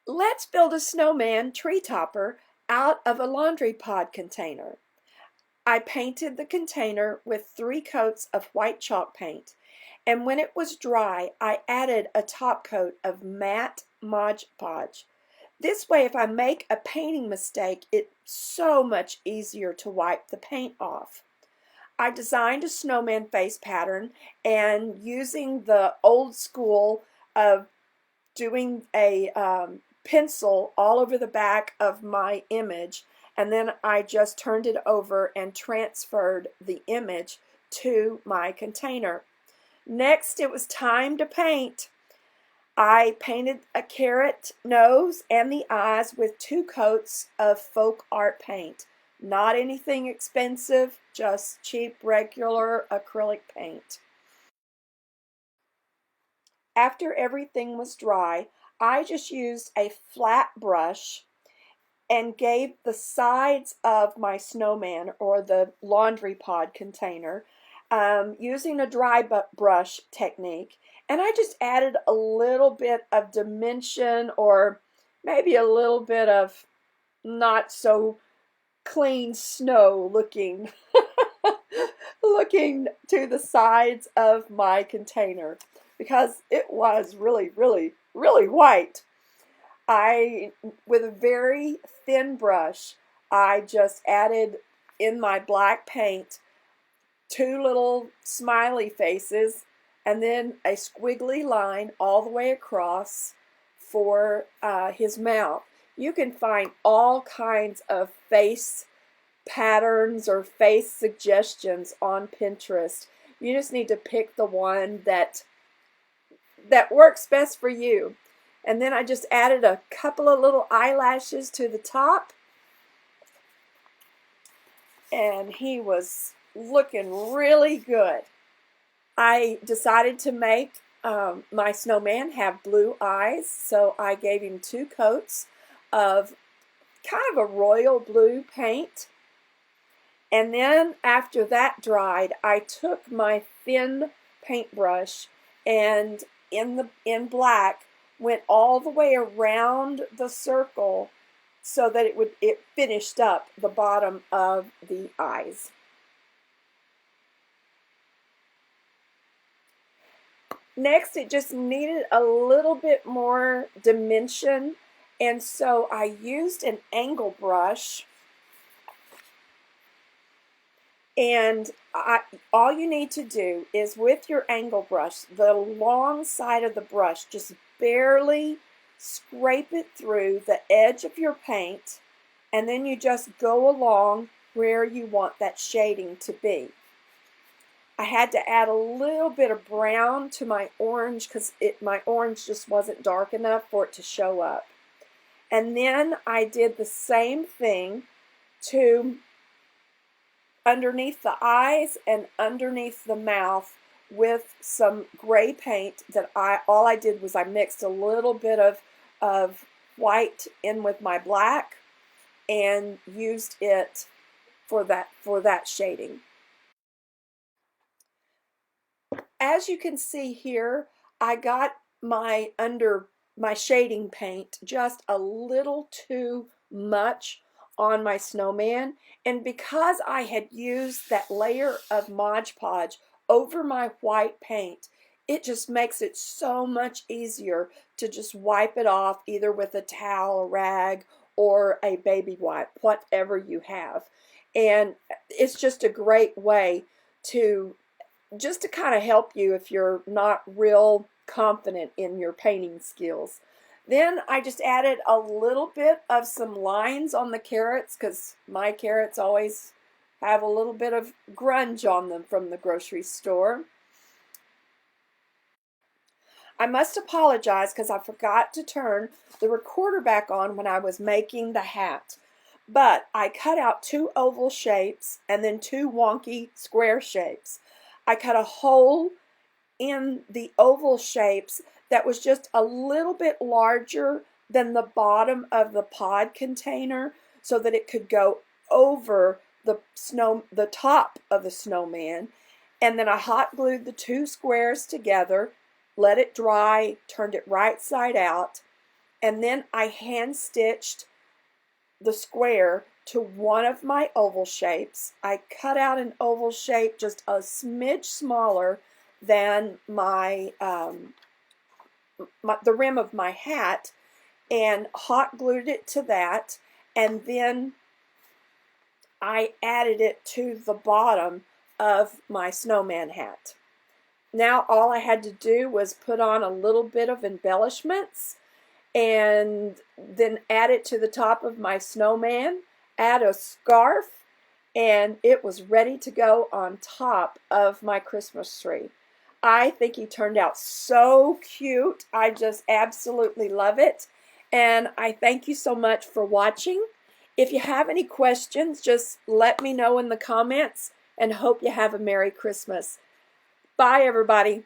Let's build a snowman tree topper out of a laundry pod container. I painted the container with 3 coats of white chalk paint, and when it was dry, I added a top coat of matte Mod Podge. This way, if I make a painting mistake, it's so much easier to wipe the paint off. I designed a snowman face pattern, and using the old school of doing a pencil all over the back of my image, and then I just turned it over and transferred the image to my container. Next, it was time to paint. I painted a carrot nose and the eyes with 2 coats of folk art paint. Not anything expensive, just cheap regular acrylic paint. After everything was dry, I just used a flat brush and gave the sides of my snowman or the laundry pod container using a dry brush technique. And I just added a little bit of dimension, or maybe a little bit of not so clean snow looking looking to the sides of my container, because it was really white. With a very thin brush, I just added in my black paint 2 little smiley faces and then a squiggly line all the way across for his mouth. You can find all kinds of face patterns or face suggestions on Pinterest. You just need to pick the one that works best for you. And then I just added a couple of little eyelashes to the top, and he was looking really good. I decided to make my snowman have blue eyes, so I gave him 2 coats of kind of a royal blue paint. And then after that dried, I took my thin paintbrush and in black went all the way around the circle so that it finished up the bottom of the eyes. Next, it just needed a little bit more dimension, and so I used an angle brush. And all you need to do is, with your angle brush, the long side of the brush, just barely scrape it through the edge of your paint, and then you just go along where you want that shading to be. I had to add a little bit of brown to my orange because my orange just wasn't dark enough for it to show up. And then I did the same thing to underneath the eyes and underneath the mouth with some gray paint that all I did was I mixed a little bit of white in with my black and used it for that shading. As you can see here, I got my shading paint just a little too much on my snowman, and because I had used that layer of Mod Podge over my white paint, it just makes it so much easier to just wipe it off either with a towel, a rag, or a baby wipe, whatever you have. And it's just a great way to kind of help you if you're not real confident in your painting skills. Then I just added a little bit of some lines on the carrots because my carrots always have a little bit of grunge on them from the grocery store. I must apologize because I forgot to turn the recorder back on when I was making the hat. But I cut out 2 oval shapes and then 2 wonky square shapes. I cut a hole in the oval shapes that was just a little bit larger than the bottom of the pod container so that it could go over the top of the snowman. And then I hot glued the 2 squares together, let it dry, turned it right side out, and then I hand stitched the square to one of my oval shapes. I cut out an oval shape just a smidge smaller than the rim of my hat, and hot glued it to that, and then I added it to the bottom of my snowman hat. Now all I had to do was put on a little bit of embellishments and then add it to the top of my snowman, add a scarf, and it was ready to go on top of my Christmas tree. I think he turned out so cute. I just absolutely love it. And I thank you so much for watching. If you have any questions, just let me know in the comments, and hope you have a Merry Christmas. Bye, everybody.